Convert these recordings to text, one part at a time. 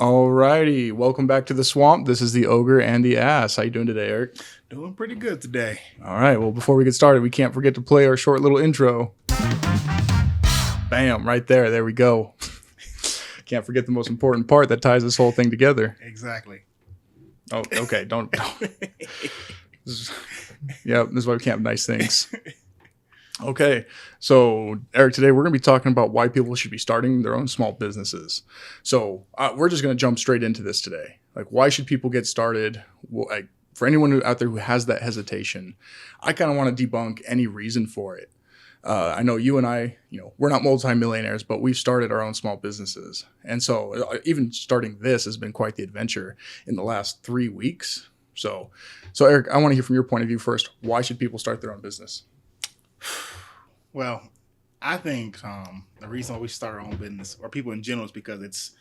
Alrighty, welcome back to the swamp. This is the ogre and the ass. How you doing today, Eric? Doing pretty good today. All right. Well, before we get started, we can't forget to play our short little intro. Bam! Right there. There we go. Can't forget the most important part that ties this whole thing together. Exactly. Oh, okay. Don't. Yeah, this is why we can't have nice things. Okay, so Eric, today we're going to be talking about why people should be starting their own small businesses. So we're just going to jump straight into this today. Like, why should people get started? Well, for anyone out there who has that hesitation, I kind of want to debunk any reason for it. I know you and I, we're not multimillionaires, but we've started our own small businesses. And so even starting this has been quite the adventure in the last 3 weeks. So Eric, I want to hear from your point of view first. Why should people start their own business? Well, I think the reason why we start our own business, or people in general, is because it's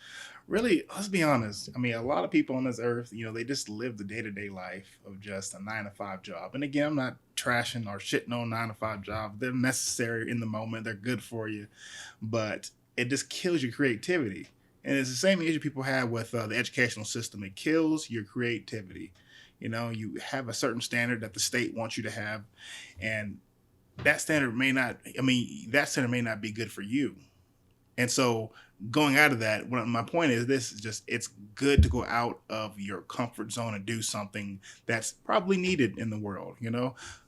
really, let's be honest. I mean, a lot of people on this earth, they just live the day-to-day life of just a 9-to-5 job. And again, I'm not trashing or shitting on 9-to-5 jobs. They're necessary in the moment. They're good for you. But it just kills your creativity. And it's the same issue people have with the educational system. It kills your creativity. You have a certain standard that the state wants you to have. And that standard may not be good for you. And so going out of that, my point is it's good to go out of your comfort zone and do something that's probably needed in the world.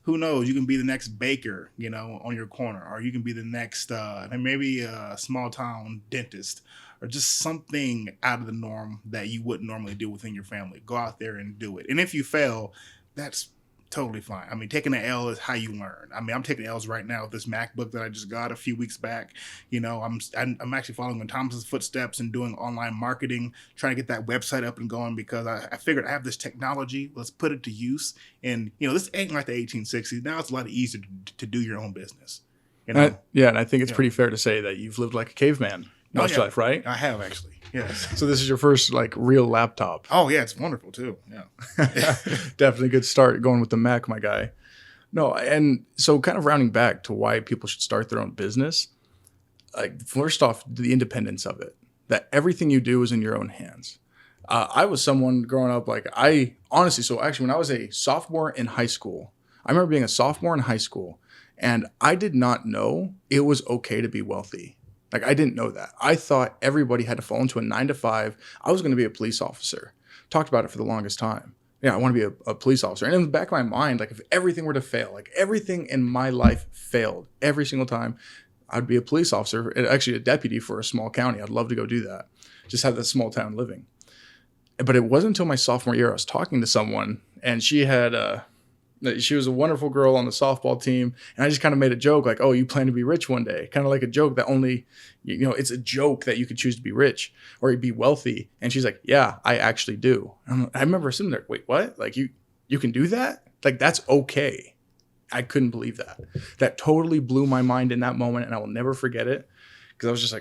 Who knows? You can be the next baker, on your corner, or you can be the next, maybe a small town dentist, or just something out of the norm that you wouldn't normally do within your family. Go out there and do it. And if you fail, that's totally fine. I mean, taking an L is how you learn. I mean, I'm taking L's right now with this MacBook that I just got a few weeks back. I'm actually following in Thomas's footsteps and doing online marketing, trying to get that website up and going because I figured I have this technology. Let's put it to use. And, this ain't like the 1860s. Now it's a lot easier to do your own business. And I think it's pretty fair to say that you've lived like a caveman most life, right? I have, actually. Yes. So this is your first real laptop. Oh yeah, it's wonderful too. Yeah. Definitely a good start going with the Mac, my guy. No, and so kind of rounding back to why people should start their own business. First off, the independence of it, that everything you do is in your own hands. I was someone growing up, when I was a sophomore in high school, I remember being a sophomore in high school and I did not know it was okay to be wealthy. I didn't know that. I thought everybody had to fall into a 9-to-5. I was going to be a police officer. Talked about it for the longest time. Yeah, I want to be a police officer. And in the back of my mind, if everything were to fail, everything in my life failed every single time, I'd be a police officer, actually a deputy for a small county. I'd love to go do that. Just have that small town living. But it wasn't until my sophomore year I was talking to someone, and she was a wonderful girl on the softball team. And I just kind of made a joke oh, you plan to be rich one day. Kind of like a joke that only, it's a joke that you could choose to be rich or be wealthy. And she's like, yeah, I actually do. I remember sitting there, wait, what? You can do that? That's okay. I couldn't believe that. That totally blew my mind in that moment. And I will never forget it because I was just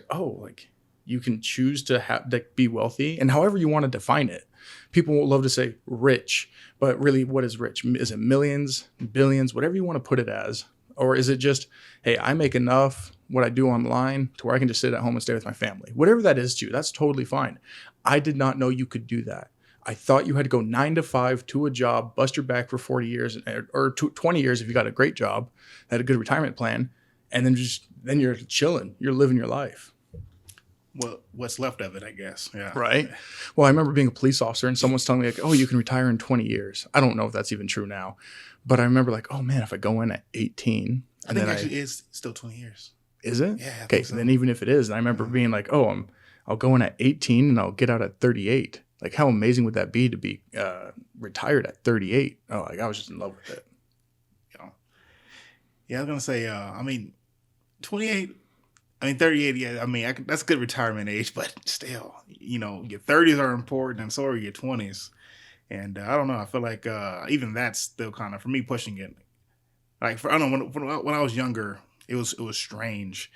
you can choose to be wealthy and however you want to define it. People will love to say rich, but really what is rich? Is it millions, billions, whatever you want to put it as? Or is it just, hey, I make enough what I do online to where I can just sit at home and stay with my family? Whatever that is to you, that's totally fine. I did not know you could do that. I thought you had to go 9-to-5 to a job, bust your back for 40 years or 20 years if you got a great job, had a good retirement plan, and then you're chilling, you're living your life. Well, what's left of it, I guess. Yeah. Right. Well, I remember being a police officer and someone's telling me oh, you can retire in 20 years. I don't know if that's even true now, but I remember oh man, if I go in at 18. I think actually it's still 20 years. Is it? Yeah. Okay. So. Then even if it is, and I remember being I'll go in at 18 and I'll get out at 38. How amazing would that be to be retired at 38? Oh, I was just in love with it. Yeah. I was going to say, 28, 38, yeah, that's a good retirement age, but still, your 30s are important and so are your 20s. And I don't know, I feel like even that's still kind of, for me, pushing it. I don't know, when I was younger, it was strange.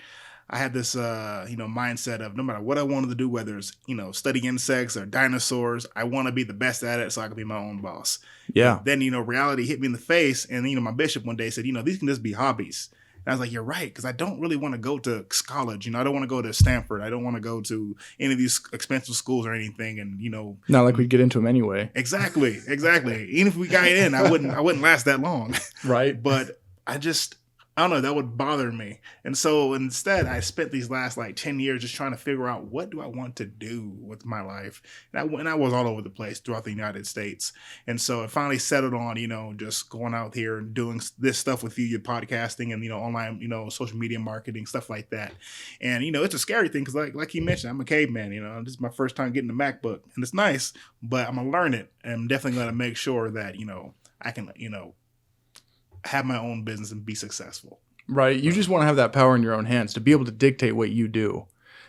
I had this, mindset of no matter what I wanted to do, whether it's, study insects or dinosaurs, I want to be the best at it so I can be my own boss. Yeah. And then, reality hit me in the face. And, my bishop one day said, these can just be hobbies. And I was like, you're right, because I don't really want to go to college. I don't want to go to Stanford. I don't want to go to any of these expensive schools or anything. And not like we'd get into them anyway. Exactly. Even if we got in, I wouldn't last that long. Right. But I don't know, that would bother me. And so instead, I spent these last 10 years just trying to figure out, what do I want to do with my life? And I was all over the place throughout the United States. And so I finally settled on, just going out here and doing this stuff with you, your podcasting and, online, social media marketing, stuff like that. And, it's a scary thing because like you mentioned, I'm a caveman, this is my first time getting a MacBook and it's nice, but I'm going to learn it. And I'm definitely going to make sure that, I can, have my own business and be successful. Right. You just want to have that power in your own hands to be able to dictate what you do.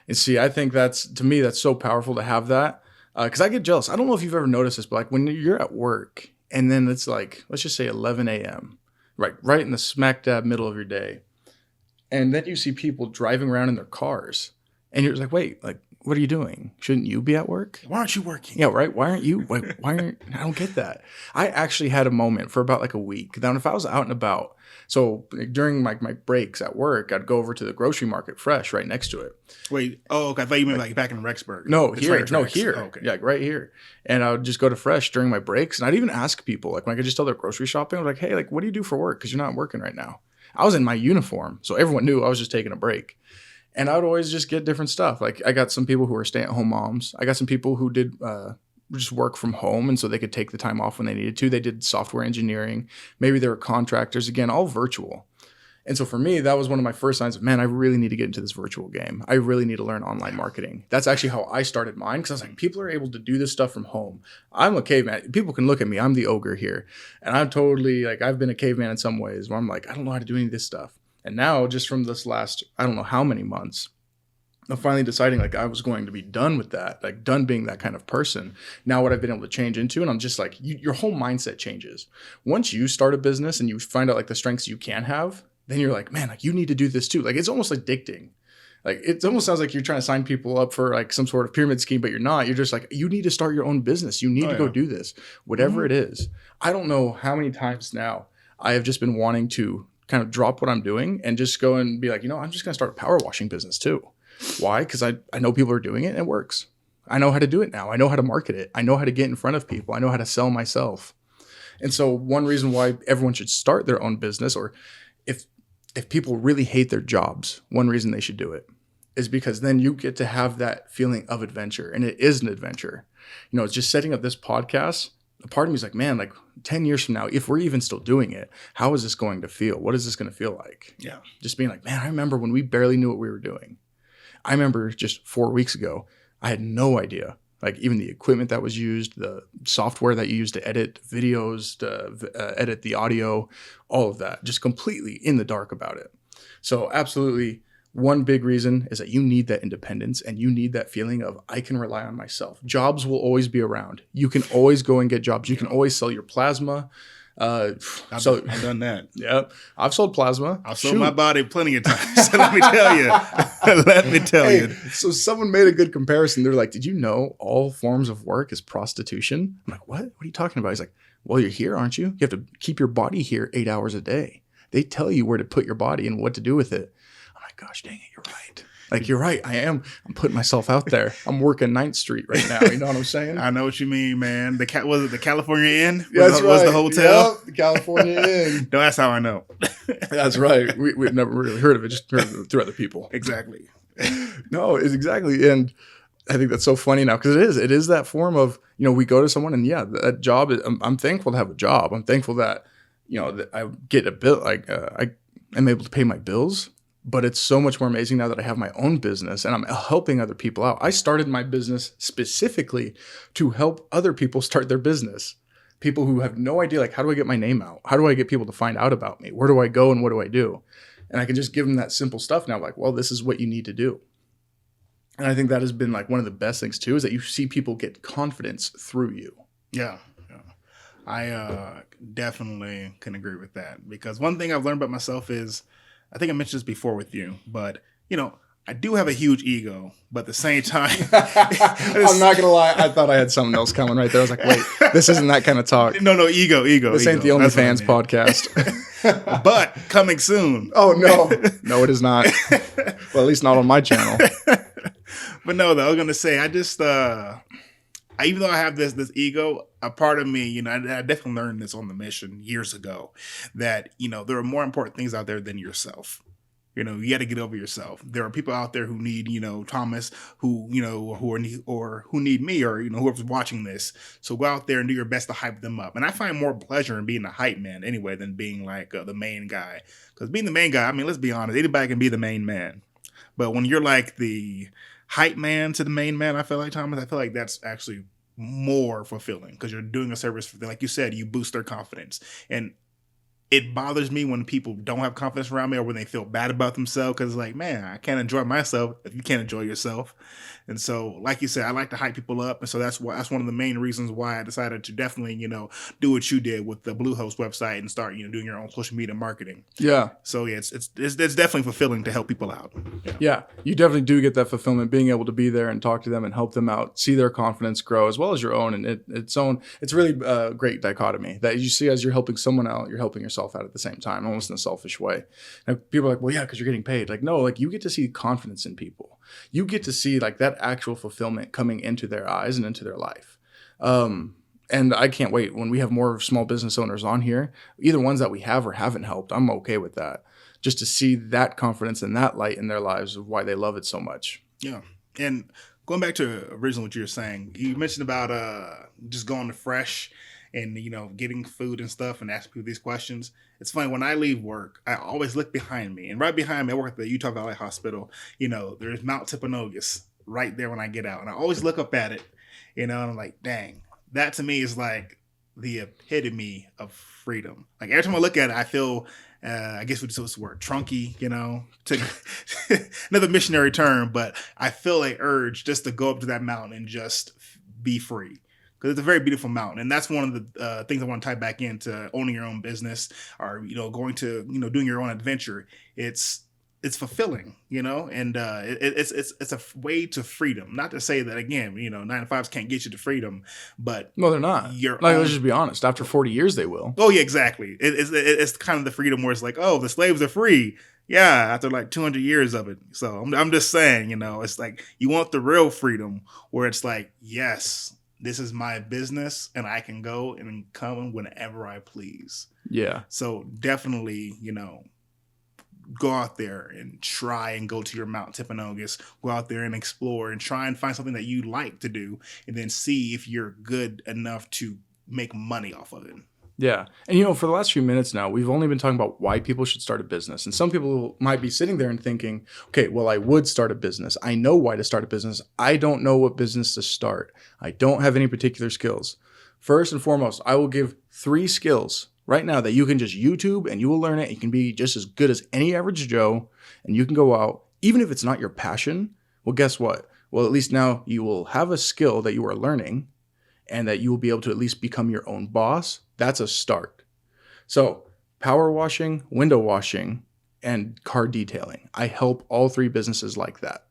And see, I think to me, that's so powerful to have that. Because I get jealous. I don't know if you've ever noticed this, but when you're at work and then it's let's just say 11 a.m., right in the smack dab middle of your day. And then you see people driving around in their cars and you're just like, wait, what are you doing? Shouldn't you be at work? Why aren't you working? Yeah, right. Why aren't you? Why aren't? I don't get that. I actually had a moment for about a week. Now, if I was out and about, so during my breaks at work, I'd go over to the grocery market fresh right next to it. Wait, okay. I thought you meant back in Rexburg. No, It's here. right No, Rex. here. Oh, okay. Yeah, right here. And I would just go to fresh during my breaks. And I'd even ask people, when I could just tell they're grocery shopping, I was like, hey, what do you do for work? Because you're not working right now. I was in my uniform, so everyone knew I was just taking a break. And I would always just get different stuff. I got some people who were stay-at-home moms. I got some people who did just work from home, and so they could take the time off when they needed to. They did software engineering. Maybe they were contractors. Again, all virtual. And so for me, that was one of my first signs of, man, I really need to get into this virtual game. I really need to learn online marketing. That's actually how I started mine, because I was like, people are able to do this stuff from home. I'm a caveman. People can look at me. I'm the ogre here. And I'm totally, I've been a caveman in some ways where I'm I don't know how to do any of this stuff. And now, just from this last, I don't know how many months, I'm finally deciding I was going to be done with that, done being that kind of person. Now what I've been able to change into, and I'm just your whole mindset changes. Once you start a business and you find out the strengths you can have, then you're man, you need to do this too. It's almost addicting. It almost sounds like you're trying to sign people up for some sort of pyramid scheme, but you're not. You're just you need to start your own business. You need to go do this, whatever it is. I don't know how many times now I have just been wanting to kind of drop what I'm doing and just go and be I'm just going to start a power washing business too. Why? Because I know people are doing it and it works. I know how to do it now. I know how to market it. I know how to get in front of people. I know how to sell myself. And so one reason why everyone should start their own business, or if people really hate their jobs, one reason they should do it is because then you get to have that feeling of adventure. And it is an adventure. It's just setting up this podcast. A part of me is man, 10 years from now, if we're even still doing it, how is this going to feel? What is this going to feel like? Yeah. Just being man, I remember when we barely knew what we were doing. I remember just 4 weeks ago, I had no idea, even the equipment that was used, the software that you use to edit videos, to edit the audio, all of that, just completely in the dark about it. So absolutely, one big reason is that you need that independence and you need that feeling of I can rely on myself. Jobs will always be around. You can always go and get jobs. You can always sell your plasma. I've done that. Yeah, I've sold plasma. I've sold my body plenty of times. So let me tell you. Let me tell you. So someone made a good comparison. They're like, did you know all forms of work is prostitution? I'm like, what? What are you talking about? He's like, well, you're here, aren't you? You have to keep your body here 8 hours a day. They tell you where to put your body and what to do with it. I'm like, gosh, dang it, you're right. You're right. I'm putting myself out there. I'm working 9th Street right now. You know what I'm saying? I know what you mean, man. Was it the California Inn? That's right. Was the hotel? Yep, the California Inn. No, that's how I know. That's right. We've never really heard of it, just heard of it through other people. Exactly. No, it's exactly. And I think that's so funny now because it is that form of, we go to someone and that job, I'm thankful to have a job. I'm thankful that, that I get a bill, I am able to pay my bills. But it's so much more amazing now that I have my own business and I'm helping other people out. I started my business specifically to help other people start their business. People who have no idea, how do I get my name out? How do I get people to find out about me? Where do I go and what do I do? And I can just give them that simple stuff now, well, this is what you need to do. And I think that has been one of the best things too, is that you see people get confidence through you. Yeah. I definitely can agree with that, because one thing I've learned about myself is, I think I mentioned this before with you, but I do have a huge ego, but at the same time, I'm not gonna lie, I thought I had something else coming right there. I was like, wait, this isn't that kind of talk. No, ego. This ain't the OnlyFans podcast. but coming soon. Oh no, no, it is not. Well, at least not on my channel. But no, though, I was gonna say, I just even though I have this ego, a part of me, I definitely learned this on the mission years ago, that there are more important things out there than yourself. You got to get over yourself. There are people out there who need, Thomas, who who need me, or whoever's watching this. So go out there and do your best to hype them up. And I find more pleasure in being a hype man anyway than being like the main guy. Because being the main guy, I mean, let's be honest, anybody can be the main man. But when you're like the hype man to the main man, I feel like, Thomas, I feel like that's actually more fulfilling, because you're doing a service for them. Like you said, you boost their confidence. And it bothers me when people don't have confidence around me, or when they feel bad about themselves, because it's like, man, I can't enjoy myself if you can't enjoy yourself. And so, like you said, I like to hype people up, and so that's one of the main reasons why I decided to definitely, do what you did with the Bluehost website and start, doing your own social media marketing. Yeah. So yeah, it's definitely fulfilling to help people out. Yeah, you definitely do get that fulfillment, being able to be there and talk to them and help them out, see their confidence grow as well as your own. And it's really a great dichotomy that you see as you're helping someone out, you're helping yourself out at the same time, almost in a selfish way. And people are like, well, yeah, because you're getting paid. Like, no, like you get to see confidence in people. You get to see like that actual fulfillment coming into their eyes and into their life. And I can't wait when we have more small business owners on here, either ones that we have or haven't helped. I'm okay with that. Just to see that confidence and that light in their lives of why they love it so much. Yeah. And going back to originally what you were saying, you mentioned about just going to fresh and, getting food and stuff and asking people these questions. It's funny, when I leave work, I always look behind me. And right behind me, I work at the Utah Valley Hospital. There's Mount Timpanogos right there when I get out. And I always look up at it, and I'm like, dang, that to me is like the epitome of freedom. Like every time I look at it, I feel, I guess we just use the word trunky, to another missionary term, but I feel an urge just to go up to that mountain and just be free. Because it's a very beautiful mountain. And that's one of the things I want to tie back into owning your own business, or, going to, doing your own adventure. It's fulfilling, and it's a way to freedom. Not to say that, again, 9-to-5s can't get you to freedom, but no, they're not. Let's just be honest. After 40 years, they will. Oh yeah, exactly. It's kind of the freedom where it's like, oh, the slaves are free. Yeah, after like 200 years of it. So I'm just saying, it's like you want the real freedom where it's like, yes, this is my business and I can go and come whenever I please. Yeah. So definitely, go out there and try and go to your Mount Timpanogos, go out there and explore and try and find something that you like to do, and then see if you're good enough to make money off of it. Yeah. And, for the last few minutes now, we've only been talking about why people should start a business. And some people might be sitting there and thinking, okay, well, I would start a business. I know why to start a business. I don't know what business to start. I don't have any particular skills. First and foremost, I will give 3 skills right now that you can just YouTube and you will learn it. You can be just as good as any average Joe, and you can go out, even if it's not your passion. Well, guess what? Well, at least now you will have a skill that you are learning, and that you will be able to at least become your own boss. That's a start. So power washing, window washing, and car detailing. I help all 3 businesses like that.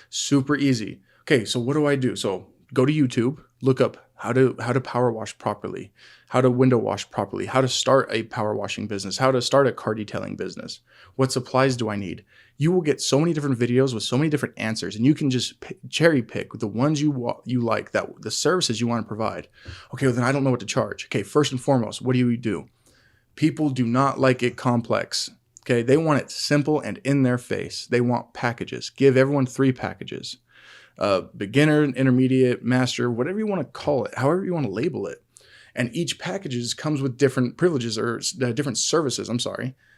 Super easy. Okay, so what do I do? So go to YouTube, look up how to power wash properly, how to window wash properly, how to start a power washing business, how to start a car detailing business. What supplies do I need? You will get so many different videos with so many different answers, and you can just cherry pick the ones you like, that the services you want to provide. Okay, well, then I don't know what to charge. Okay, first and foremost, what do? People do not like it complex. Okay, they want it simple and in their face. They want packages. Give everyone 3 packages. Beginner, intermediate, master, whatever you want to call it, however you want to label it. And each package comes with different privileges, or different services,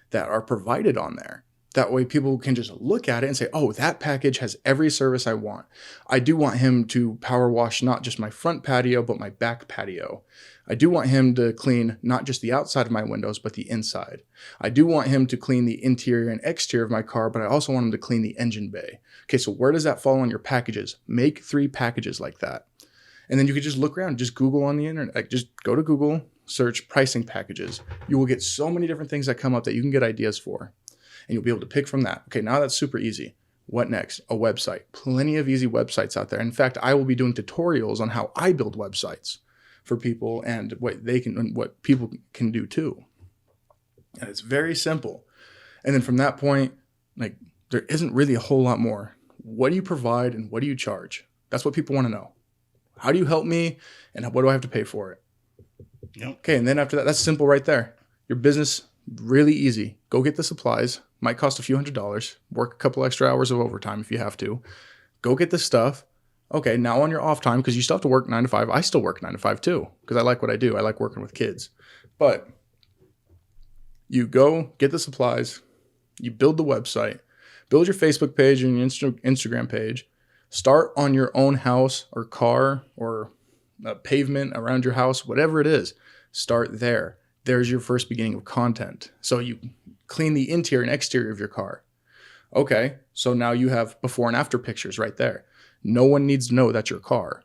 that are provided on there. That way people can just look at it and say, oh, that package has every service I want. I do want him to power wash not just my front patio, but my back patio. I do want him to clean not just the outside of my windows, but the inside. I do want him to clean the interior and exterior of my car, but I also want him to clean the engine bay. Okay, so where does that fall on your packages? Make 3 packages like that. And then you could just look around, just Google on the internet. Like, just go to Google, search pricing packages. You will get so many different things that come up that you can get ideas for. And you'll be able to pick from that. Okay, now that's super easy. What next? A website. Plenty of easy websites out there. In fact, I will be doing tutorials on how I build websites for people and what people can do too. And it's very simple. And then from that point, like there isn't really a whole lot more. What do you provide and what do you charge? That's what people want to know. How do you help me and what do I have to pay for it? Yep. Okay, and then after that, that's simple right there. Your business, really easy. Go get the supplies. Might cost a few $100s. Work a couple extra hours of overtime if you have to. Go get the stuff. Okay, now on your off time, because you still have to work 9 to 5. I still work 9 to 5 too, because I like what I do. I like working with kids. But you go get the supplies. You build the website. Build your Facebook page and your Instagram page. Start on your own house or car or a pavement around your house, whatever it is. Start there. There's your first beginning of content. So you clean the interior and exterior of your car. Okay, so now you have before and after pictures right there. No one needs to know that's your car.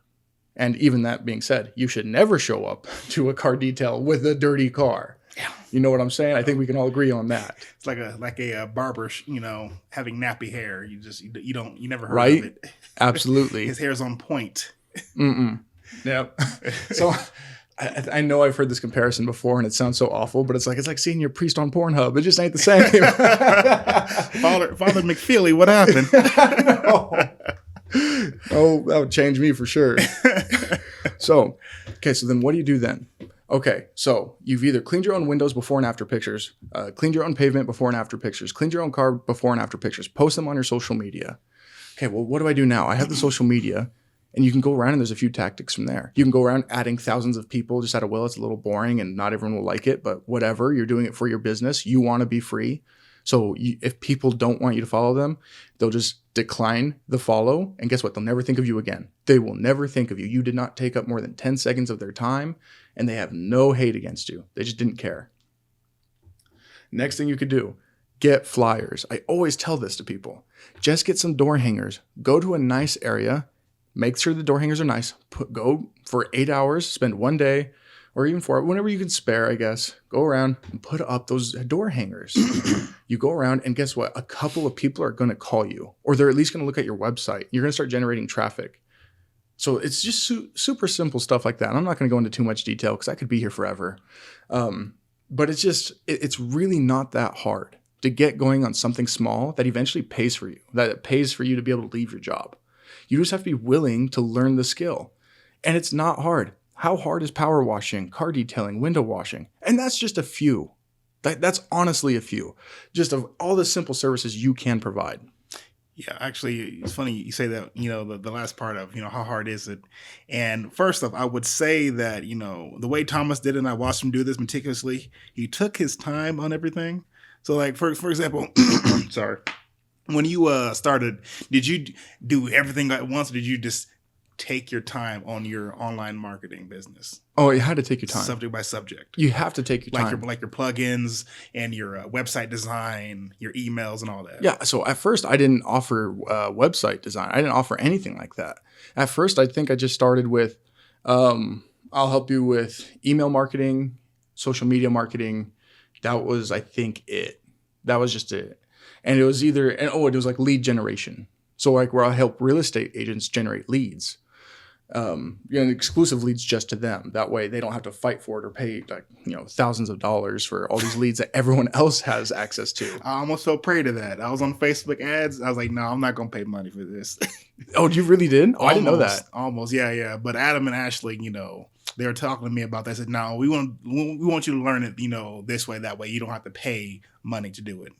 And even that being said, you should never show up to a car detail with a dirty car. Yeah. You know what I'm saying? I think we can all agree on that. It's like a barber, having nappy hair. You never heard Right? of it. Absolutely. His hair's on point. Yep. So I know I've heard this comparison before and it sounds so awful, but it's like seeing your priest on Pornhub. It just ain't the same. Father McFeely, what happened? Oh, that would change me for sure. So then what do you do then? Okay, so you've either cleaned your own windows before and after pictures, cleaned your own pavement before and after pictures, cleaned your own car before and after pictures, post them on your social media. Okay, well, what do I do now? I have the social media, and you can go around and there's a few tactics from there. You can go around adding thousands of people just out of will. It's a little boring and not everyone will like it, but whatever. You're doing it for your business. You want to be free. So if people don't want you to follow them, they'll just decline the follow. And guess what? They'll never think of you again. They will never think of you. You did not take up more than 10 seconds of their time, and they have no hate against you. They just didn't care. Next thing you could do, get flyers. I always tell this to people. Just get some door hangers. Go to a nice area. Make sure the door hangers are nice. Go for 8 hours, spend one day, or even 4, whenever you can spare, I guess. Go around and put up those door hangers. You go around and guess what? A couple of people are going to call you, or they're at least going to look at your website. You're going to start generating traffic. So it's just super simple stuff like that. And I'm not going to go into too much detail because I could be here forever. But it's really not that hard to get going on something small that eventually pays for you, that it pays for you to be able to leave your job. You just have to be willing to learn the skill. And it's not hard. How hard is power washing, car detailing, window washing? And that's just a few. That's honestly a few. Just of all the simple services you can provide. Yeah, actually, it's funny you say that, the last part of, how hard is it? And first off, I would say that, the way Thomas did it, and I watched him do this meticulously, he took his time on everything. So like, for example, sorry, when you started, did you do everything at once? Or did you just take your time on your online marketing business? Oh, you had to take your time. Subject by subject. You have to take your time. Like your plugins and your website design, your emails and all that. Yeah. So at first I didn't offer website design. I didn't offer anything like that. At first, I think I just started with, I'll help you with email marketing, social media marketing. That was, I think, it. That was just it. And it was it was like lead generation. So like where I'll help real estate agents generate leads. Exclusive leads just to them. That way they don't have to fight for it or pay thousands of dollars for all these leads that everyone else has access to. I almost fell prey to that. I was on Facebook ads. I was like, no, I'm not going to pay money for this. Oh, you really did? Oh, I didn't know that. Almost. Yeah. But Adam and Ashley, they were talking to me about that. I said, no, we want you to learn it, this way, that way. You don't have to pay money to do it.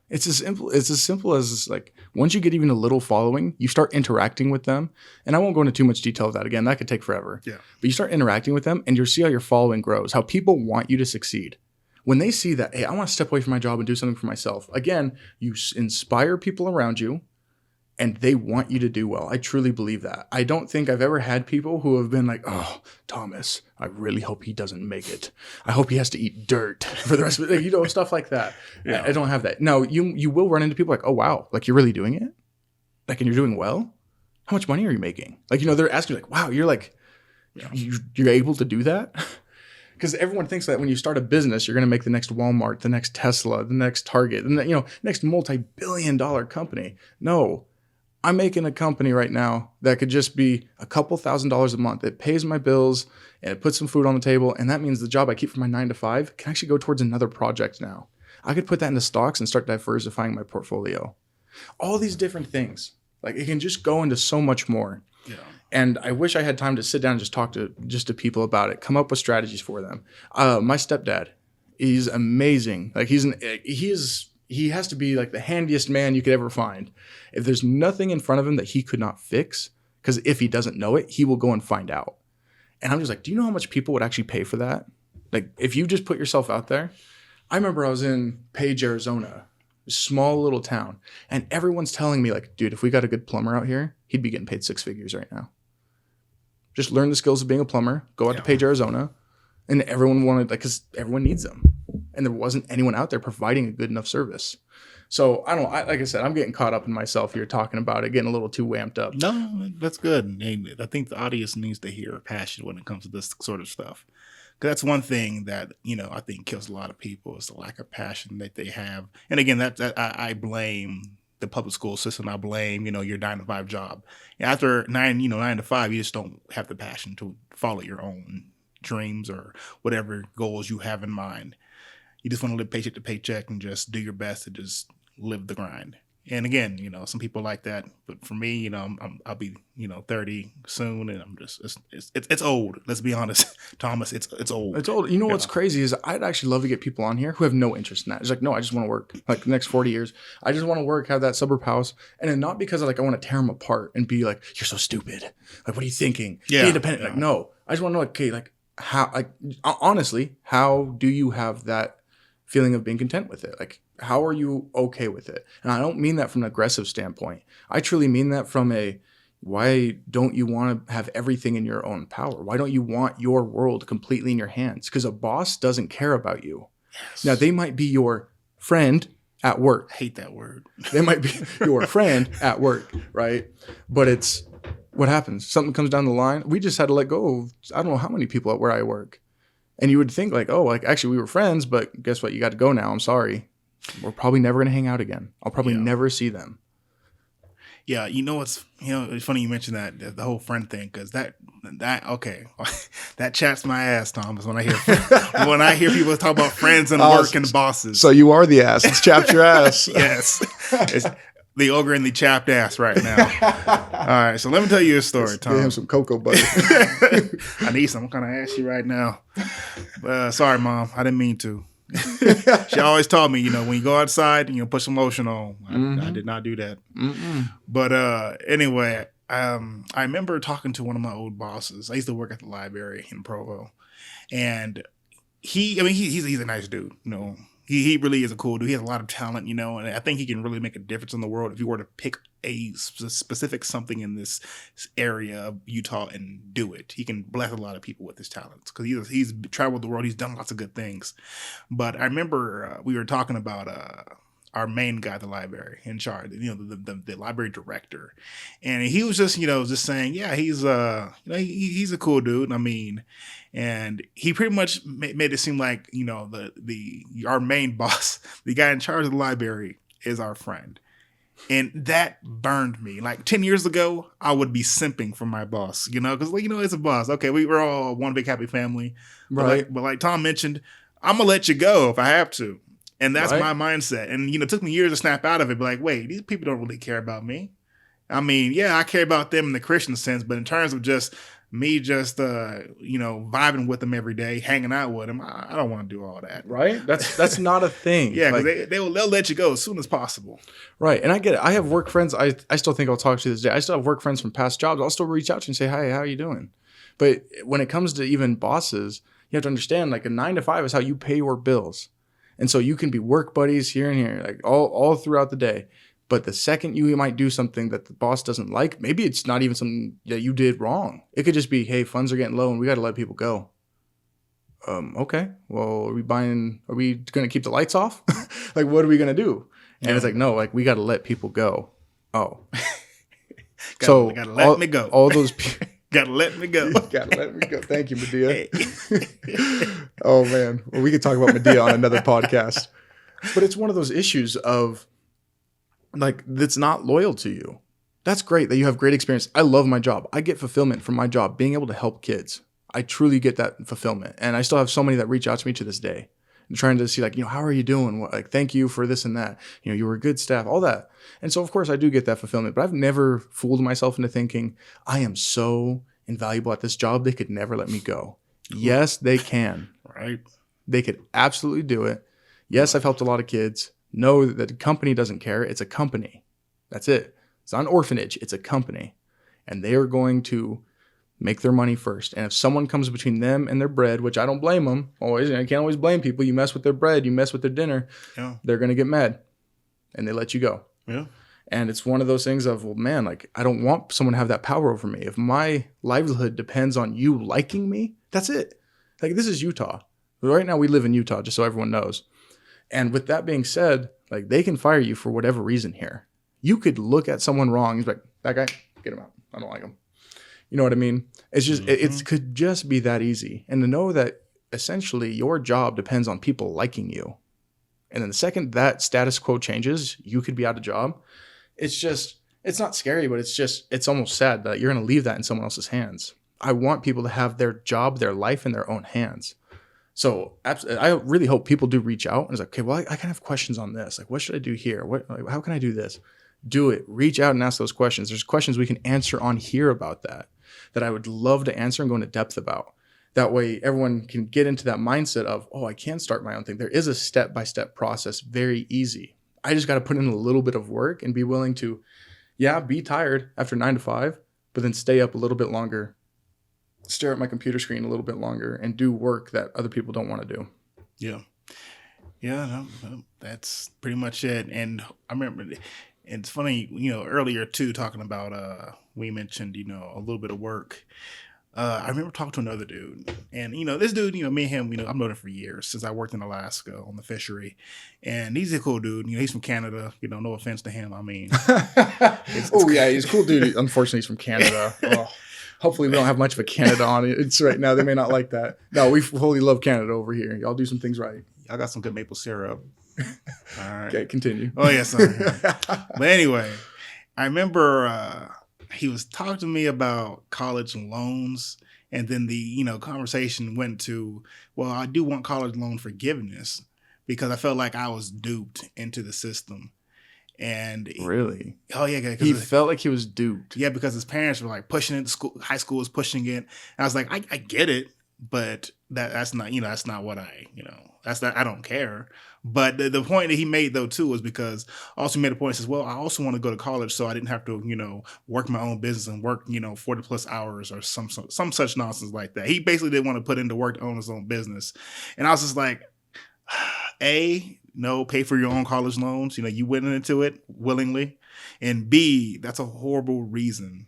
It's as simple as like once you get even a little following, you start interacting with them. And I won't go into too much detail of that. Again, that could take forever. Yeah. But you start interacting with them and you'll see how your following grows, how people want you to succeed. When they see that, hey, I want to step away from my job and do something for myself. Again, you inspire people around you and they want you to do well. I truly believe that. I don't think I've ever had people who have been like, oh, Thomas, I really hope he doesn't make it. I hope he has to eat dirt for the rest of it. Stuff like that. Yeah. I don't have that. No, you will run into people like, oh, wow, like you're really doing it? Like, and you're doing well? How much money are you making? Like, they're asking you like, wow, you're like, you're able to do that? Because everyone thinks that when you start a business, you're going to make the next Walmart, the next Tesla, the next Target, and next multi-billion-dollar company. No. I'm making a company right now that could just be a couple $1,000s a month. It pays my bills and it puts some food on the table. And that means the job I keep for my 9 to 5 can actually go towards another project now. I could put that into stocks and start diversifying my portfolio. All these different things. Like it can just go into so much more. Yeah. And I wish I had time to sit down and just talk to people about it, come up with strategies for them. My stepdad, he's amazing. Like he has to be like the handiest man you could ever find. If there's nothing in front of him that he could not fix, because if he doesn't know it, he will go and find out. And I'm just like, do you know how much people would actually pay for that? Like if you just put yourself out there. I remember I was in Page, Arizona, a small little town, and everyone's telling me like, dude, if we got a good plumber out here, he'd be getting paid 6 figures right now. Just learn the skills of being a plumber, go out to Page, Arizona, and everyone wanted, like, because everyone needs them. And there wasn't anyone out there providing a good enough service. So I don't know. Like I said, I'm getting caught up in myself here talking about it, getting a little too wamped up. No, that's good. And I think the audience needs to hear passion when it comes to this sort of stuff. Because that's one thing that, I think kills a lot of people is the lack of passion that they have. And again, I blame the public school system. I blame, your 9 to 5 job. After 9 to 5, you just don't have the passion to follow your own dreams or whatever goals you have in mind. You just want to live paycheck to paycheck and just do your best to just live the grind. And again, some people like that, but for me, I'll be, 30 soon, and I'm just, it's old. Let's be honest, Thomas, it's old. It's old. What's crazy is I'd actually love to get people on here who have no interest in that. It's like, no, I just want to work. Like the next 40 years, I just want to work, have that suburb house, and then not because I want to tear them apart and be like, you're so stupid. Like, what are you thinking? Yeah, be independent. Yeah. Like, no, I just want to know, okay, like how, like honestly, how do you have that feeling of being content with it? Like, how are you okay with it? And I don't mean that from an aggressive standpoint. I truly mean that from why don't you want to have everything in your own power? Why don't you want your world completely in your hands? Because a boss doesn't care about you. Yes. Now, they might be your friend at work. I hate that word. They might be your friend at work, right? But it's what happens. Something comes down the line. We just had to let go of, I don't know how many people at where I work. And you would think like, oh, like actually we were friends, but guess what? You got to go now. I'm sorry. We're probably never going to hang out again. I'll probably never see them. Yeah, it's funny you mentioned that the whole friend thing, because that okay, that chaps my ass, Thomas. When I hear people talk about friends and work and bosses. So you are the ass. It's chapped your ass. Yes, it's the ogre and the chapped ass right now. All right, so let me tell you a story, Tom. Give him some cocoa butter. I need some kind of ashy right now. Sorry, Mom, I didn't mean to. She always taught me, when you go outside and put some lotion on. I did not do that. But anyway, I remember talking to one of my old bosses. I used to work at the library in Provo, and he's a nice dude. He really is a cool dude. He has a lot of talent, and I think he can really make a difference in the world if you were to pick a specific something in this area of Utah and do it. He can bless a lot of people with his talents because he's traveled the world. He's done lots of good things. But I remember we were talking about our main guy at the library in charge, the library director, and he was just saying, yeah, he's he's a cool dude. I mean. And he pretty much made it seem like, our main boss, the guy in charge of the library, is our friend. And that burned me. Like 10 years ago, I would be simping for my boss, because, it's a boss. Okay, we were all one big happy family. Right. But like Tom mentioned, I'm going to let you go if I have to. And that's my mindset. And, it took me years to snap out of it. But like, wait, these people don't really care about me. I mean, yeah, I care about them in the Christian sense. But in terms of just me vibing with them every day, hanging out with them, I don't want to do all that. Right? That's not a thing. Yeah, because they'll let you go as soon as possible. Right. And I get it. I have work friends. I still think I'll talk to you this day. I still have work friends from past jobs. I'll still reach out to you and say, hi, how are you doing? But when it comes to even bosses, you have to understand like a 9 to 5 is how you pay your bills. And so you can be work buddies here and here, like all throughout the day. But the second you might do something that the boss doesn't like, maybe it's not even something that you did wrong. It could just be, hey, funds are getting low and we got to let people go. Okay, well, are we going to keep the lights off? Like, what are we going to do? And it's like, no, like we got to let people go. Oh. Gotta let me go. All those people. Gotta let me go. Gotta let me go. Thank you, Medea. Oh, man. Well, we could talk about Medea on another podcast. But it's one of those issues of, like, that's not loyal to you. That's great that you have great experience. I love my job. I get fulfillment from my job, being able to help kids. I truly get that fulfillment. And I still have so many that reach out to me to this day and trying to see like, how are you doing? What, like, thank you for this and that. You were a good staff, all that. And so of course I do get that fulfillment, but I've never fooled myself into thinking I am so invaluable at this job. They could never let me go. Yes, they can. Right. They could absolutely do it. Yes, I've helped a lot of kids. No, that the company doesn't care. It's a company. That's it. It's not an orphanage. It's a company. And they are going to make their money first. And if someone comes between them and their bread, which I don't blame them, always, I can't always blame people. You mess with their bread, you mess with their dinner, they're going to get mad and they let you go. Yeah. And it's one of those things of, well, man, like I don't want someone to have that power over me. If my livelihood depends on you liking me, that's it. Like this is Utah. Right now we live in Utah, just so everyone knows. And with that being said, like they can fire you for whatever reason here. You could look at someone wrong. He's like, that guy, get him out. I don't like him. You know what I mean? It's just, it could just be that easy. And to know that essentially your job depends on people liking you. And then the second that status quo changes, you could be out of job. It's just, it's not scary, but it's almost sad that you're going to leave that in someone else's hands. I want people to have their job, their life in their own hands. So I really hope people do reach out and it's like, okay, well, I can have questions on this. Like, what should I do here? How can I do this? Do it. Reach out and ask those questions. There's questions we can answer on here about that I would love to answer and go into depth about. That way everyone can get into that mindset of, oh, I can start my own thing. There is a step-by-step process, very easy. I just got to put in a little bit of work and be willing to, be tired after 9 to 5, but then stay up a little bit longer, stare at my computer screen a little bit longer and do work that other people don't want to do. Yeah. Yeah, no, that's pretty much it. And I remember it's funny, earlier too, talking about, we mentioned, a little bit of work. I remember talking to another dude and, this dude, me and him, I've known him for years since I worked in Alaska on the fishery, and he's a cool dude. He's from Canada, no offense to him. I mean, he's a cool dude. Unfortunately, he's from Canada. Oh, hopefully we don't have much of a Canada audience right now. They may not like that. No, we fully love Canada over here. Y'all do some things right. Y'all got some good maple syrup. All right. Okay, continue. Oh, yes. But anyway, I remember he was talking to me about college loans. And then the, conversation went to, well, I do want college loan forgiveness because I felt like I was duped into the system. And really? Oh, yeah. He felt like he was duped. Yeah, because his parents were like pushing it. High school was pushing it. And I was like, I get it, but that's not, that's not what I don't care. But the point that he made though too was because also made a point. He says, well, I also want to go to college so I didn't have to, work my own business and work, 40 plus hours or some such nonsense like that. He basically didn't want to put into work to own his own business. And I was just like, no, pay for your own college loans. You went into it willingly. And B, that's a horrible reason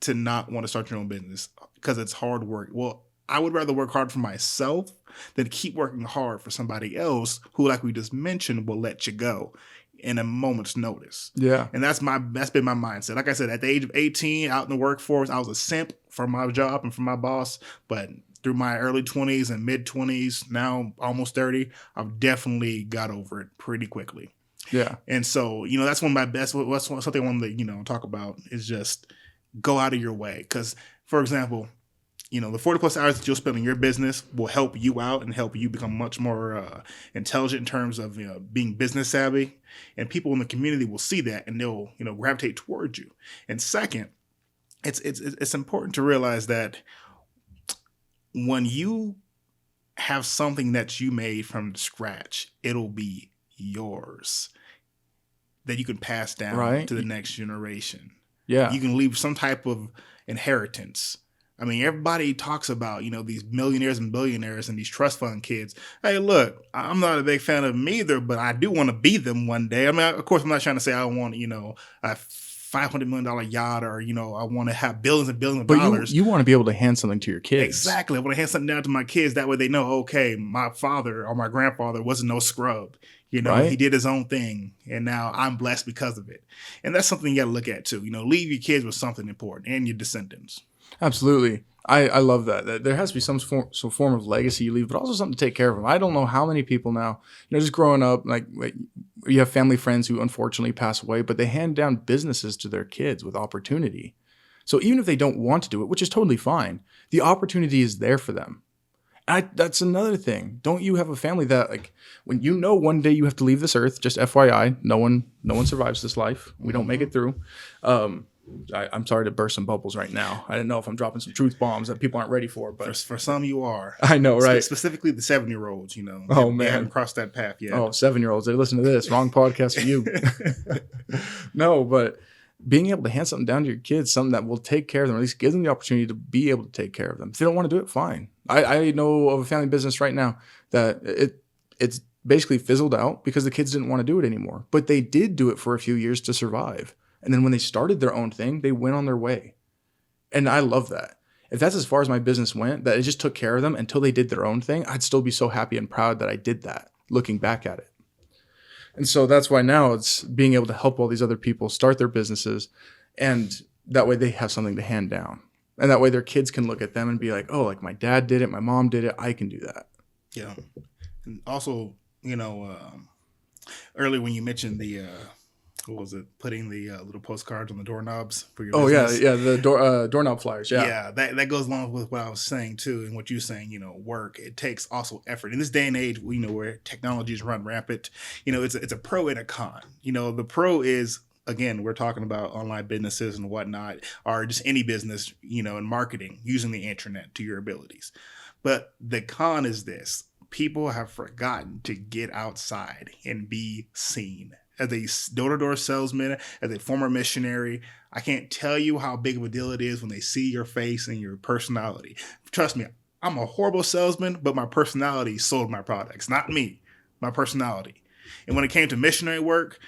to not want to start your own business because it's hard work. Well, I would rather work hard for myself than keep working hard for somebody else who, like we just mentioned, will let you go in a moment's notice. Yeah. And that's been my mindset. Like I said, at the age of 18, out in the workforce, I was a simp for my job and for my boss. But through my early 20s and mid 20s, now almost 30, I've definitely got over it pretty quickly. Yeah. And so, that's one of my best, something I wanted to, talk about is just go out of your way. Because, for example, the 40 plus hours that you'll spend on your business will help you out and help you become much more intelligent in terms of, being business savvy, and people in the community will see that and they'll, gravitate towards you. And second, it's important to realize that when you have something that you made from scratch, it'll be yours that you can pass down to the next generation. Yeah. You can leave some type of inheritance. I mean, everybody talks about, these millionaires and billionaires and these trust fund kids. Hey, look, I'm not a big fan of them either, but I do want to be them one day. I mean, of course, I'm not trying to say I want, a $500 million yacht or, I want to have billions and billions of dollars. But you want to be able to hand something to your kids. Exactly. I want to hand something down to my kids. That way they know, okay, my father or my grandfather wasn't no scrub. He did his own thing, and now I'm blessed because of it. And that's something you got to look at too. Leave your kids with something important and your descendants. Absolutely. I love that. There has to be some form of legacy you leave, but also something to take care of them. I don't know how many people now, just growing up, like you have family friends who unfortunately pass away, but they hand down businesses to their kids with opportunity. So even if they don't want to do it, which is totally fine, the opportunity is there for them. That's another thing. Don't you have a family that, like, when one day you have to leave this earth? Just FYI, no one survives this life. We don't make it through. I'm sorry to burst some bubbles right now. I didn't know if I'm dropping some truth bombs that people aren't ready for, but For some, you are. I know, right? Specifically the 7-year-olds, Oh, they man. haven't crossed that path yet. Oh, 7-year-olds, they listen to this. Wrong podcast for you. No, but being able to hand something down to your kids, something that will take care of them, or at least give them the opportunity to be able to take care of them. If they don't want to do it, fine. I know of a family business right now that it's basically fizzled out because the kids didn't want to do it anymore. But they did do it for a few years to survive. And then when they started their own thing, they went on their way. And I love that. If that's as far as my business went, that it just took care of them until they did their own thing, I'd still be so happy and proud that I did that, looking back at it. And so that's why now it's being able to help all these other people start their businesses. And that way they have something to hand down. And that way their kids can look at them and be like, oh, like my dad did it, my mom did it, I can do that. Yeah. And also, earlier when you mentioned the what was it? Putting the little postcards on the doorknobs for your business. Yeah, the doorknob flyers. Yeah, that goes along with what I was saying too, and what you're saying. Work. It takes also effort in this day and age. Where technologies run rampant. It's a pro and a con. The pro is, again, we're talking about online businesses and whatnot, or just any business, in marketing, using the internet to your abilities. But the con is this: people have forgotten to get outside and be seen. As a door-to-door salesman, as a former missionary, I can't tell you how big of a deal it is when they see your face and your personality. Trust me, I'm a horrible salesman, but my personality sold my products, not me, my personality. And when it came to missionary work,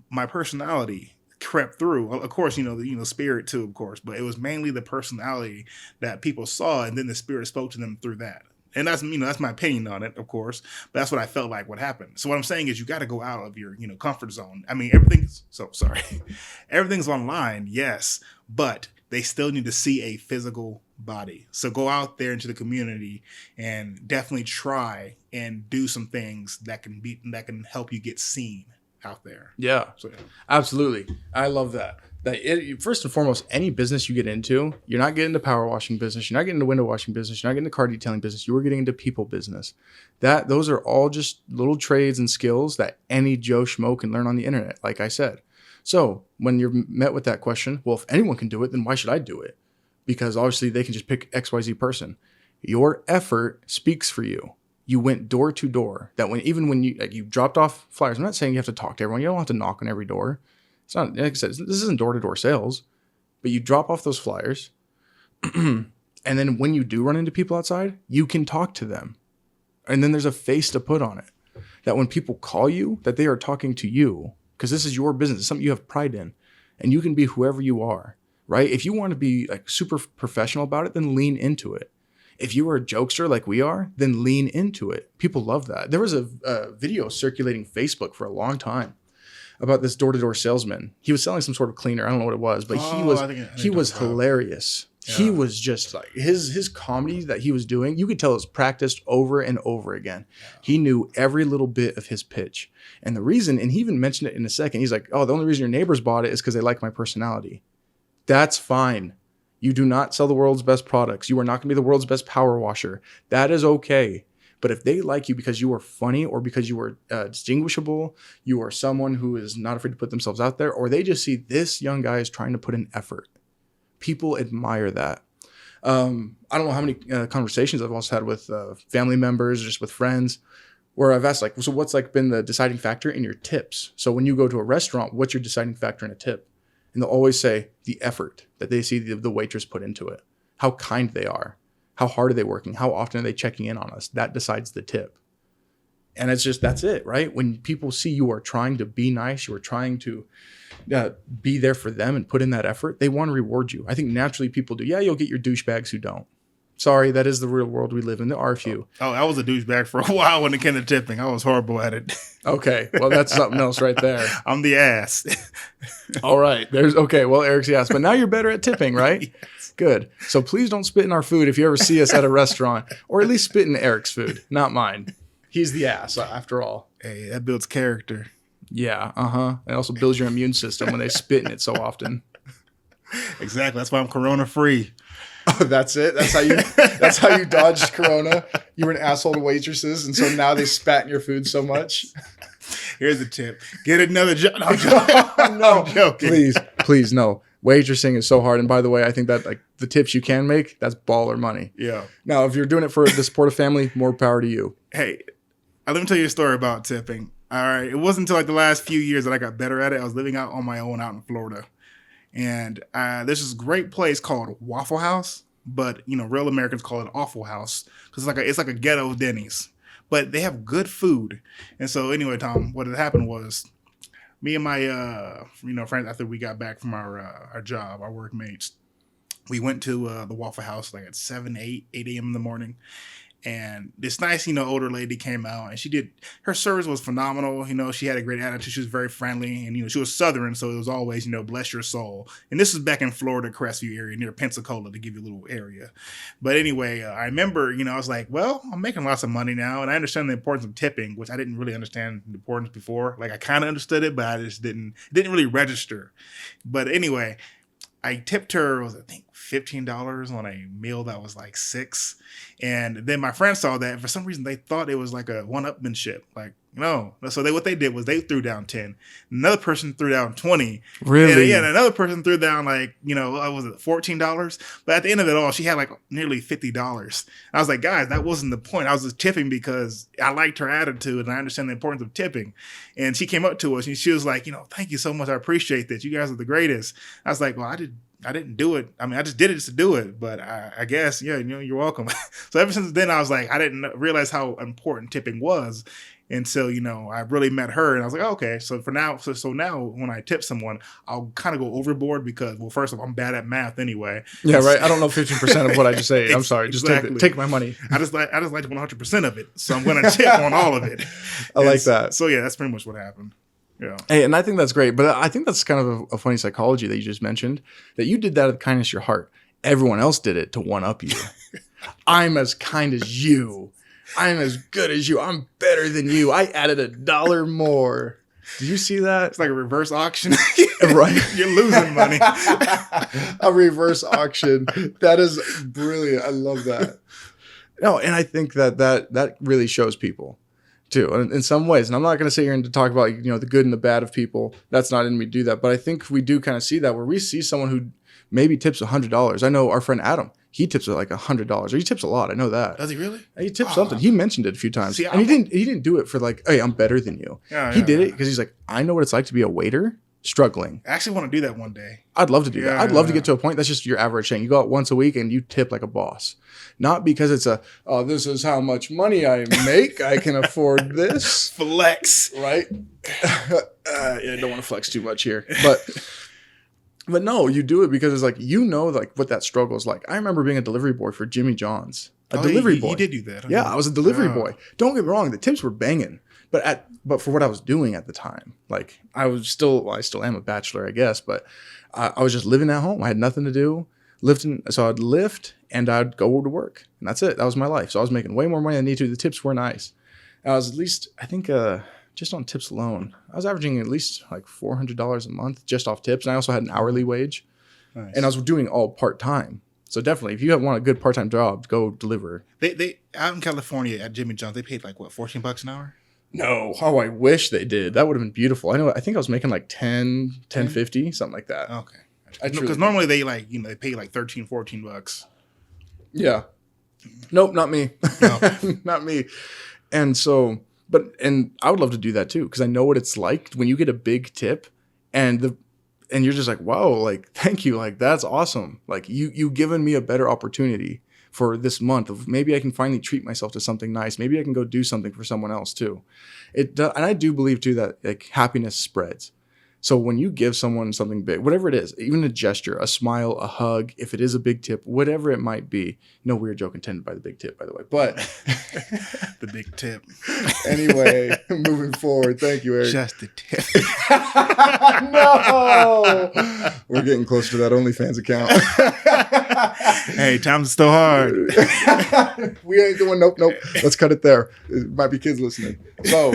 my personality crept through. Of course, the spirit too, of course, but it was mainly the personality that people saw, and then the spirit spoke to them through that. And that's my opinion on it, of course, but that's what I felt like what happened. So what I'm saying is you got to go out of your, comfort zone. I mean, everything's online, yes, but they still need to see a physical body. So go out there into the community and definitely try and do some things that can help you get seen out there. Yeah, absolutely. I love that. First and foremost, any business you get into, you're not getting into power washing business, you're not getting into window washing business, you're not getting into car detailing business, you are getting into people business. Those are all just little trades and skills that any Joe Schmo can learn on the internet, like I said. So when you're met with that question, well, if anyone can do it, then why should I do it? Because obviously they can just pick XYZ person. Your effort speaks for you. You went door to door. That even when you dropped off flyers, I'm not saying you have to talk to everyone. You don't have to knock on every door. It's not, like I said, this isn't door-to-door sales, but you drop off those flyers. And then when you do run into people outside, you can talk to them. And then there's a face to put on it. That when people call you, that they are talking to you, because this is your business. It's something you have pride in. And you can be whoever you are, right? If you want to be like super professional about it, then lean into it. If you are a jokester like we are, then lean into it. People love that. There was a video circulating Facebook for a long time about this door-to-door salesman. He was selling some sort of cleaner. I don't know what it was, but he was hilarious. Yeah. He was just like his comedy that he was doing. You could tell it was practiced over and over again. Yeah. He knew every little bit of his pitch. And the reason, and he even mentioned it in a second, he's like, oh, the only reason your neighbors bought it is because they like my personality. That's fine. You do not sell the world's best products. You are not going to be the world's best power washer. That is okay. But if they like you because you are funny, or because you are distinguishable, you are someone who is not afraid to put themselves out there, or they just see this young guy is trying to put in effort, people admire that. I don't know how many conversations I've also had with family members, just with friends, where I've asked, like, so what's been the deciding factor in your tips? So when you go to a restaurant, what's your deciding factor in a tip? And they'll always say the effort that they see the waitress put into it, how kind they are. How hard are they working? How often are they checking in on us? That decides the tip. And that's it, right? When people see you are trying to be nice, you are trying to be there for them and put in that effort, they want to reward you. I think naturally people do. Yeah, you'll get your douchebags who don't. Sorry, that is the real world we live in. There are a few. Oh, I was a douchebag for a while when it came to tipping. I was horrible at it. Okay, well, that's something else right there. I'm the ass. All right, well, Eric's the ass, but now you're better at tipping, right? Yes. Good. So please don't spit in our food if you ever see us at a restaurant, or at least spit in Eric's food, not mine. He's the ass, after all. Hey, that builds character. Yeah, It also builds your immune system when they spit in it so often. Exactly. That's why I'm corona free. Oh, that's it. That's how you dodged Corona. You were an asshole to waitresses, and so now they spat in your food so much. Here's a tip: get another job. No, No, I'm joking. Please, no. Waitressing is so hard. And by the way, I think that like the tips you can make, that's baller money. Yeah. Now, if you're doing it for the support of family, more power to you. Hey, let me tell you a story about tipping. All right, it wasn't until like the last few years that I got better at it. I was living out on my own out in Florida. And there's this great place called Waffle House, but real Americans call it Awful House because it's like a ghetto Denny's, but they have good food. And so anyway, Tom, what had happened was me and my friends, after we got back from our job, our workmates, we went to the Waffle House like at 7, 8 a.m. in the morning. And this nice, older lady came out, and her service was phenomenal. She had a great attitude. She was very friendly, and she was Southern, so it was always, bless your soul. And this was back in Florida, Crestview area, near Pensacola, to give you a little area. But anyway, I remember, I was like, well, I'm making lots of money now, and I understand the importance of tipping, which I didn't really understand the importance before. Like I kind of understood it, but I just didn't really register. But anyway, I tipped her, I think $15 on a meal that was like $6. And then my friends saw that, and for some reason they thought it was like a one-upmanship. Like, no. So what they did was they threw down 10. Another person threw down 20. Really? And another person threw down like, was it $14? But at the end of it all, she had like nearly $50. I was like, guys, that wasn't the point. I was just tipping because I liked her attitude and I understand the importance of tipping. And she came up to us and she was like, thank you so much. I appreciate that. You guys are the greatest. I was like, well, I didn't do it. I mean, I just did it just to do it. But I guess, yeah, you're welcome. So ever since then, I was like, I didn't realize how important tipping was. And so, I really met her and I was like, oh, okay. So for now, so now when I tip someone, I'll kind of go overboard because, well, first of all, I'm bad at math anyway. Yeah, right. I don't know 15% of what I just say. I'm sorry. Just Exactly. take my money. I just like 100% of it. So I'm going to tip on all of it. I like that. So yeah, that's pretty much what happened. Yeah. Hey, and I think that's great. But I think that's kind of a funny psychology that you just mentioned, that you did that out of the kindness of your heart. Everyone else did it to one up you. I'm as kind as you. I'm as good as you. I'm better than you. I added $1 more. Did you see that? It's like a reverse auction. Right. You're losing money. A reverse auction. That is brilliant. I love that. No, and I think that really shows people too, in some ways. And I'm not going to sit here and to talk about, the good and the bad of people. That's not in me to do that. But I think we do kind of see that where we see someone who maybe tips $100. I know our friend Adam, he tips like $100. Or he tips a lot. I know that. Does he really? He tips something. He mentioned it a few times. See, and he didn't do it for like, hey, I'm better than you. He did it because he's like, I know what it's like to be a waiter struggling. I actually want to do that one day. I'd love to do that. I'd love to get to a point that's just your average thing. You go out once a week and you tip like a boss. Not because it's this is how much money I make. I can afford this. Flex. Right? I don't want to flex too much here. But no, you do it because it's like, like what that struggle is like. I remember being a delivery boy for Jimmy John's. Delivery boy. You did do that. Yeah, I was a delivery boy. Don't get me wrong. The tips were banging. But for what I was doing at the time, like I still am a bachelor, I guess, but I was just living at home. I had nothing to do, so I'd lift and I'd go to work, and that's it. That was my life. So I was making way more money than I needed to. The tips were nice. I was at least, I think, just on tips alone, I was averaging at least like $400 a month just off tips, and I also had an hourly wage, nice. And I was doing all part time. So definitely, if you want a good part time job, go deliver. They out in California at Jimmy John's, they paid like what, $14 an hour? No. Oh, I wish they did. That would have been beautiful. I think I was making like 10.50, something like that. Okay. Because normally they they pay like $13-14. Yeah. Nope, not me. No. Not me. And so, and I would love to do that too, because I know what it's like when you get a big tip and you're just like, wow, like, thank you. Like, that's awesome. Like you given me a better opportunity for this month of maybe I can finally treat myself to something nice. Maybe I can go do something for someone else too. And I do believe too that like happiness spreads. So when you give someone something big, whatever it is, even a gesture, a smile, a hug, if it is a big tip, whatever it might be, no weird joke intended by the big tip, by the way. But The big tip. anyway, moving forward. Thank you, Eric. Just a tip. No, we're getting close to that OnlyFans account. Hey, times are still hard. We ain't doing nope. Let's cut it there. It might be kids listening. So,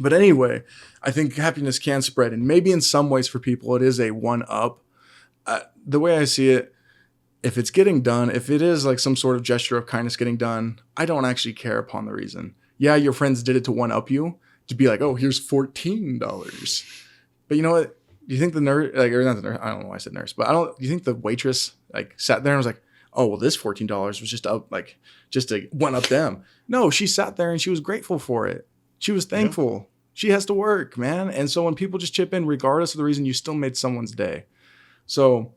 but anyway, I think happiness can spread, and maybe in some ways for people it is a one up. The way I see it, if it's getting done, if it is like some sort of gesture of kindness getting done, I don't actually care upon the reason. Yeah, your friends did it to one up you, to be like, oh, here's $14. But you know what? Do you think the nurse, like, or not the nurse, I don't know why I said nurse, but do you think the waitress like sat there and was like, oh, well, this $14 was just up, like, just to one up them? No, she sat there and she was grateful for it. She was thankful. Yeah. She has to work, man. And so when people just chip in, regardless of the reason, you still made someone's day. So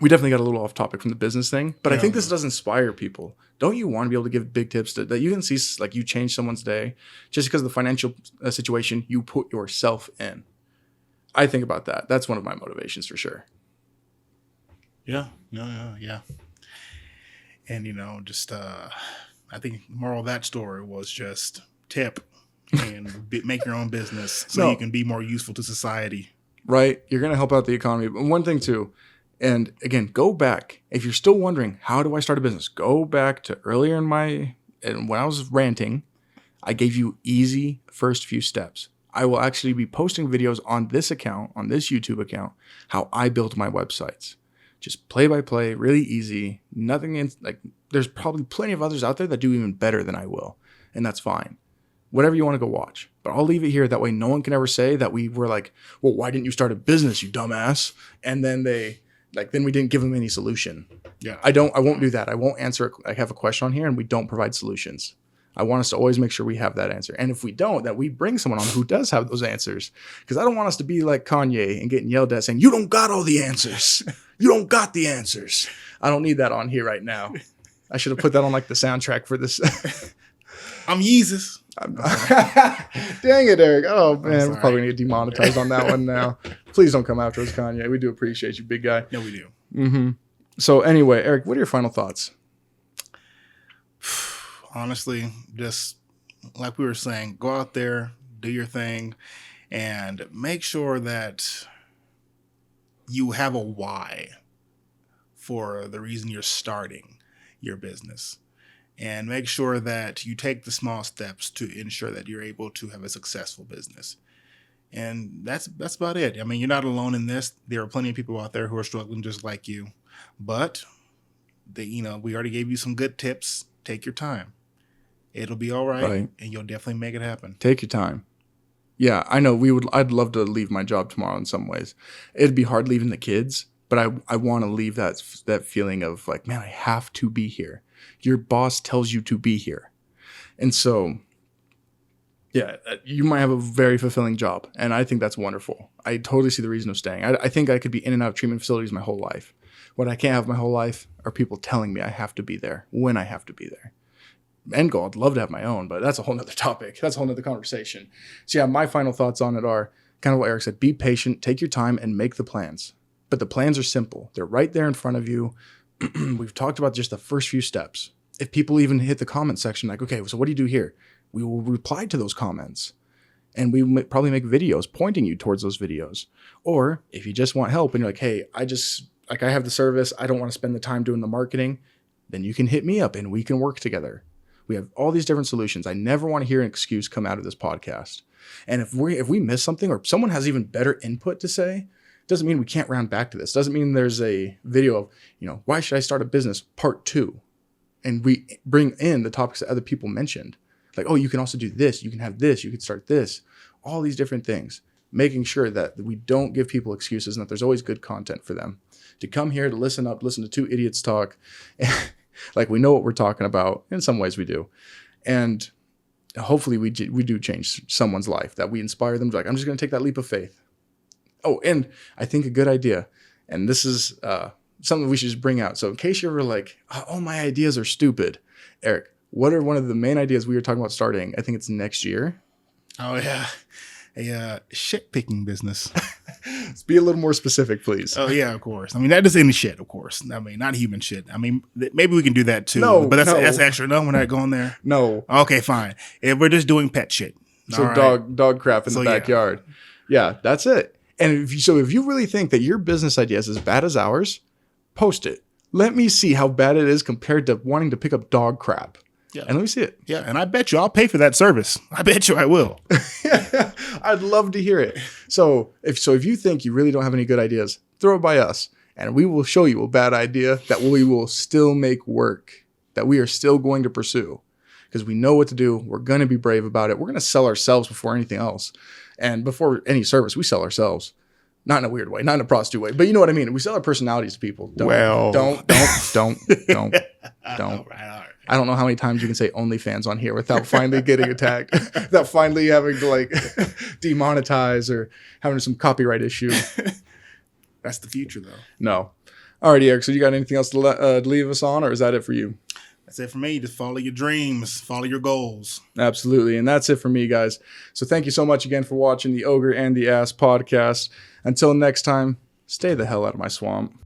we definitely got a little off topic from the business thing, but I think this does inspire people. Don't you want to be able to give big tips that you can see, like, you change someone's day just because of the financial situation you put yourself in? I think about that. That's one of my motivations for sure. Yeah. And, just, I think the moral of that story was just tip and make your own business so you can be more useful to society. Right. You're going to help out the economy. But one thing too, and again, go back. If you're still wondering, how do I start a business? Go back to earlier and when I was ranting, I gave you easy first few steps. I will actually be posting videos on this account, on this YouTube account, how I built my websites. Just play by play, really easy. There's probably plenty of others out there that do even better than I will. And that's fine. Whatever you want to go watch. But I'll leave it here. That way no one can ever say that we were like, well, why didn't you start a business, you dumbass? And then then we didn't give them any solution. Yeah. I won't do that. I won't answer. I have a question on here and we don't provide solutions. I want us to always make sure we have that answer. And if we don't, that we bring someone on who does have those answers. Because I don't want us to be like Kanye and getting yelled at saying, you don't got all the answers. You don't got the answers. I don't need that on here right now. I should have put that on like the soundtrack for this. I'm Yeezus. Dang it, Eric. Oh, man. We're probably going to get demonetized on that one now. Please don't come after us, Kanye. We do appreciate you, big guy. No, we do. Mm-hmm. So anyway, Eric, what are your final thoughts? Honestly, just like we were saying, go out there, do your thing, and make sure that you have a why for the reason you're starting your business. And make sure that you take the small steps to ensure that you're able to have a successful business. And that's about it. I mean, you're not alone in this. There are plenty of people out there who are struggling just like you. But we already gave you some good tips. Take your time. It'll be all right, and you'll definitely make it happen. Take your time. Yeah, I know I'd love to leave my job tomorrow in some ways. It'd be hard leaving the kids, but I want to leave that feeling of like, man, I have to be here. Your boss tells you to be here. And so, yeah, you might have a very fulfilling job. And I think that's wonderful. I totally see the reason of staying. I think I could be in and out of treatment facilities my whole life. What I can't have my whole life are people telling me I have to be there when I have to be there. End goal, I'd love to have my own, but that's a whole nother topic. That's a whole nother conversation. So yeah, my final thoughts on it are kind of what Eric said. Be patient, take your time, and make the plans. But the plans are simple. They're right there in front of you. We've talked about just the first few steps. If people even hit the comment section, like, okay, so what do you do here? We will reply to those comments. And we probably make videos pointing you towards those videos. Or if you just want help and you're like, hey, I have the service, I don't want to spend the time doing the marketing, then you can hit me up and we can work together. We have all these different solutions. I never want to hear an excuse come out of this podcast. And if we miss something or someone has even better input to say, doesn't mean we can't round back to this. Doesn't mean there's a video of, why should I start a business part 2? And we bring in the topics that other people mentioned. Like, oh, you can also do this. You can have this. You can start this. All these different things. Making sure that we don't give people excuses and that there's always good content for them. To come here, to listen to two idiots talk. Like we know what we're talking about. In some ways we do. And hopefully we do change someone's life. That we inspire them to like, I'm just going to take that leap of faith. Oh, and I think a good idea. And this is something we should just bring out. So in case you're ever like, oh, my ideas are stupid. Eric, what are one of the main ideas we were talking about starting? I think it's next year. Oh, yeah. a shit picking business. Let's be a little more specific, please. Oh yeah, of course. I mean, that is any shit, of course. I mean, not human shit. I mean, maybe we can do that too. No, but no. that's extra. No, we're not going there. No. Okay, fine. If we're just doing pet shit. So all right. dog crap in the backyard. Yeah, that's it. And if you really think that your business idea is as bad as ours, post it. Let me see how bad it is compared to wanting to pick up dog crap. Yeah. And let me see it. Yeah, and I bet you I'll pay for that service. I bet you I will. I'd love to hear it. So if you think you really don't have any good ideas, throw it by us. And we will show you a bad idea that we will still make work, that we are still going to pursue. Because we know what to do. We're going to be brave about it. We're going to sell ourselves before anything else. And before any service, we sell ourselves. Not in a weird way, not in a prostitute way, but you know what I mean. We sell our personalities to people. Don't. All right. I don't know how many times you can say OnlyFans on here without finally getting attacked, without finally having to like demonetize or having some copyright issue. That's the future, though. No. All right, Eric. So you got anything else to leave us on, or is that it for you? That's it for me. Just follow your dreams, follow your goals. Absolutely. And that's it for me, guys. So thank you so much again for watching the Ogre and the Ass podcast. Until next time, stay the hell out of my swamp.